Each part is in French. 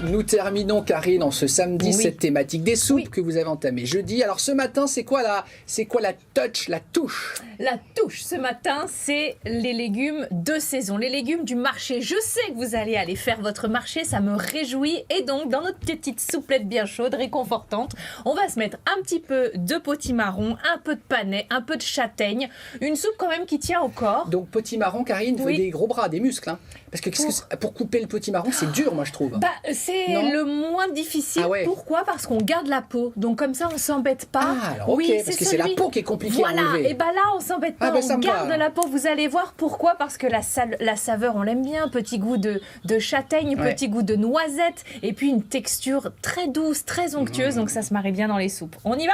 nous terminons, Karine, en ce samedi, cette thématique des soupes que vous avez entamée jeudi. Alors ce matin, c'est quoi la touche, la touche? La touche, ce matin, c'est les légumes de saison, les légumes du marché. Je sais que vous allez aller faire votre marché, ça me réjouit. Et donc, dans notre petite souplette bien chaude, réconfortante, on va se mettre un petit peu de potimarron, un peu de panais, un peu de châtaigne. Une soupe quand même qui tient au corps. Donc potimarron, Karine, vous avez des gros bras, des muscles, hein. Parce que pour couper le potimarron, c'est dur, moi je trouve. C'est le moins difficile. Pourquoi? Parce qu'on garde la peau. Donc comme ça, on s'embête pas. Ah, alors parce que c'est la peau qui est compliquée à enlever. Et là, on s'embête pas. On garde la peau. Vous allez voir pourquoi. Parce que la saveur, on l'aime bien. Petit goût de châtaigne, petit goût de noisette. Et puis une texture très douce, très onctueuse. Donc ça se marie bien dans les soupes. On y va?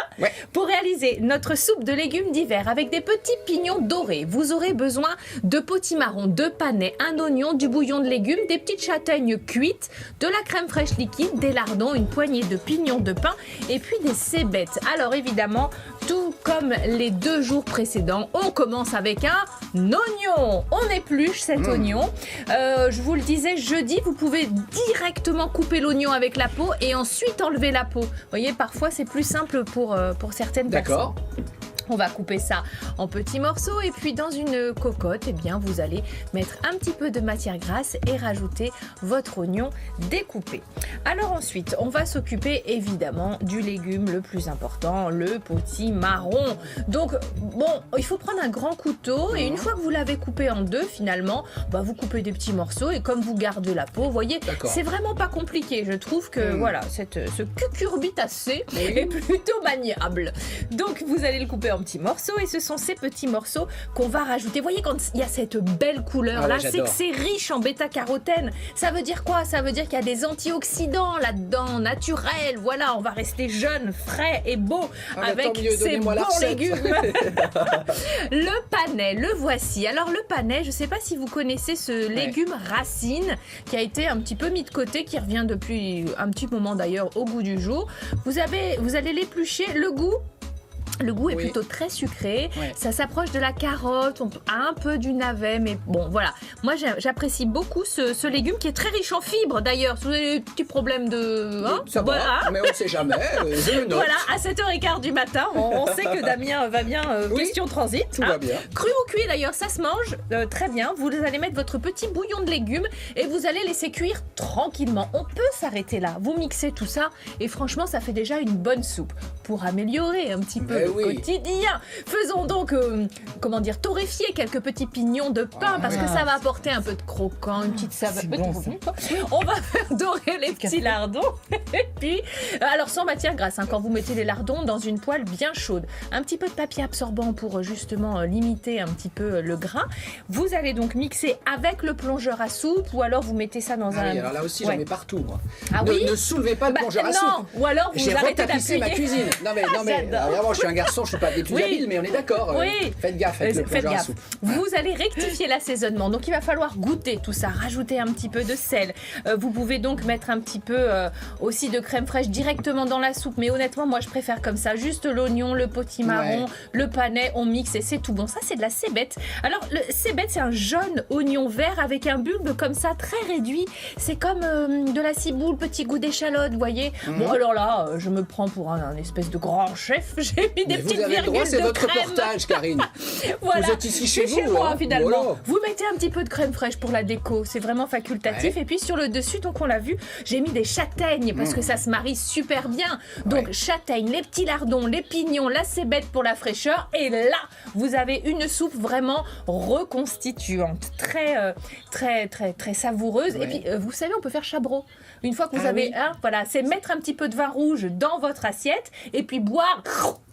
Pour réaliser notre soupe de légumes d'hiver avec des petits pignons dorés, vous aurez besoin de potimarron, de panais, un oignon, du bouillon de légumes, des petites châtaignes cuites, de la crème fraîche liquide, des lardons, une poignée de pignons de pain et puis des cébettes. Alors évidemment, tout comme les 2 jours précédents, on commence avec un oignon. On épluche cet oignon. Je vous le disais, jeudi, vous pouvez directement couper l'oignon avec la peau et ensuite enlever la peau. Vous voyez, parfois c'est plus simple pour certaines personnes. D'accord. On va couper ça en petits morceaux et puis dans une cocotte, eh bien, vous allez mettre un petit peu de matière grasse et rajouter votre oignon découpé. Alors ensuite, on va s'occuper évidemment du légume le plus important, le potimarron. Donc bon, il faut prendre un grand couteau et une fois que vous l'avez coupé en 2, finalement, vous coupez des petits morceaux et comme vous gardez la peau, vous voyez, c'est vraiment pas compliqué. Je trouve que voilà, ce cucurbitacé est plutôt maniable. Donc vous allez le couper en petits morceaux et ce sont ces petits morceaux qu'on va rajouter. Vous voyez, quand il y a cette belle couleur là, c'est que c'est riche en bêta-carotène. Ça veut dire quoi? Ça veut dire qu'il y a des antioxydants là-dedans, naturels. Voilà, on va rester jeune, frais et beau avec ces bons légumes. Le panais, le voici. Alors le panais, je ne sais pas si vous connaissez ce légume racine qui a été un petit peu mis de côté, qui revient depuis un petit moment d'ailleurs au goût du jour. Vous allez l'éplucher. Le goût est plutôt très sucré, ça s'approche de la carotte, un peu du navet, mais bon voilà. Moi j'apprécie beaucoup ce légume qui est très riche en fibres d'ailleurs. Si vous avez des petits problèmes de... ça va, mais on ne sait jamais, je le note. Voilà, à 7h15 du matin, on sait que Damien va bien, question transit. Tout va bien. Cru ou cuit d'ailleurs, ça se mange très bien. Vous allez mettre votre petit bouillon de légumes et vous allez laisser cuire tranquillement. On peut s'arrêter là, vous mixez tout ça et franchement ça fait déjà une bonne soupe. Pour améliorer un petit peu quotidien. Faisons donc, torréfier quelques petits pignons de pain parce que ça va apporter un peu de croquant, une petite saveur. On va faire dorer les petits lardons. Et puis, alors sans matière grasse, quand vous mettez les lardons dans une poêle bien chaude, un petit peu de papier absorbant pour justement limiter un petit peu le gras. Vous allez donc mixer avec le plongeur à soupe ou alors vous mettez ça dans un... Oui, alors là aussi j'en mets partout moi. Ne soulevez pas le plongeur à soupe. Non, ou alors vous arrêtez d'appuyer. Ma cuisine. Non mais vraiment je suis un garçon, je ne suis pas des plus habiles, mais on est d'accord. Faites gaffe avec le plongeur à soupe. Vous allez rectifier l'assaisonnement. Donc il va falloir goûter tout ça, rajouter un petit peu de sel. Vous pouvez donc mettre un petit peu aussi de crème fraîche directement dans la soupe. Mais honnêtement, moi je préfère comme ça. Juste l'oignon, le potimarron, le panais, on mixe et c'est tout bon. Ça c'est de la cébette. Alors le cébette c'est un jaune oignon vert avec un bulbe comme ça très réduit. C'est comme de la ciboule, petit goût d'échalote, vous voyez. Bon alors là, je me prends pour un espèce de grand chef. J'ai mis des petites virgules de crème. C'est votre reportage, Karine. Voilà. Vous êtes ici chez vous, moi, finalement. Voilà. Vous mettez un petit peu de crème fraîche pour la déco, c'est vraiment facultatif. Et puis sur le dessus, donc on l'a vu, j'ai mis des châtaignes parce que ça se marie super bien. Donc châtaignes, les petits lardons, les pignons, la cébette pour la fraîcheur. Et là, vous avez une soupe vraiment reconstituante, très, très, très, très savoureuse. Et puis, vous savez, on peut faire chabreau. Une fois que vous avez c'est mettre un petit peu de vin rouge dans votre assiette et puis boire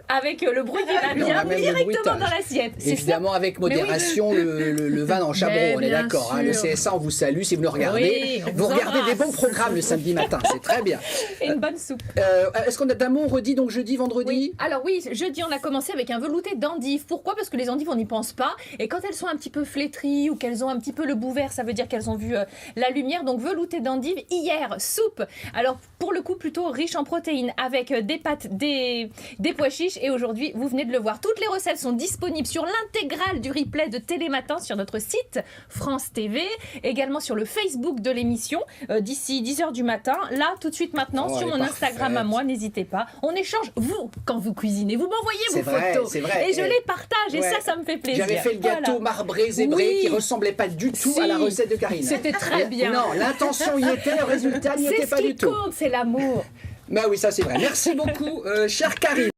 avec le bruit qui va bien directement dans l'assiette. Évidemment, avec modération, le vin en chabreau, on est d'accord. Le CSA, on vous salue si vous le regardez. Vous regardez des bons programmes le samedi matin, c'est très bien. Et une bonne soupe. Est-ce qu'on a d'un mot, on redit donc jeudi, vendredi? Alors oui, jeudi, on a commencé avec un velouté d'endives. Pourquoi? Parce que les endives, on n'y pense pas. Et quand elles sont un petit peu flétries ou qu'elles ont un petit peu le bout vert, ça veut dire qu'elles ont vu la lumière. Donc velouté d'endives. Hier, soupe. Alors pour le coup, plutôt riche en protéines avec des pâtes, des pois chiches affiche et aujourd'hui, vous venez de le voir, toutes les recettes sont disponibles sur l'intégrale du replay de Télématin sur notre site France TV, également sur le Facebook de l'émission d'ici 10h du matin. Là, tout de suite maintenant, sur mon Instagram à moi, n'hésitez pas. On échange, vous, quand vous cuisinez, vous m'envoyez vos photos. C'est vrai. Et je les partage et ça me fait plaisir. J'avais fait le gâteau marbré, zébré, qui ressemblait pas du tout à la recette de Karine. C'était très bien. Non, l'intention y était, le résultat n'y était pas du tout. C'est ce qui compte, c'est l'amour. Bah oui, ça c'est vrai. Merci beaucoup, chère Karine.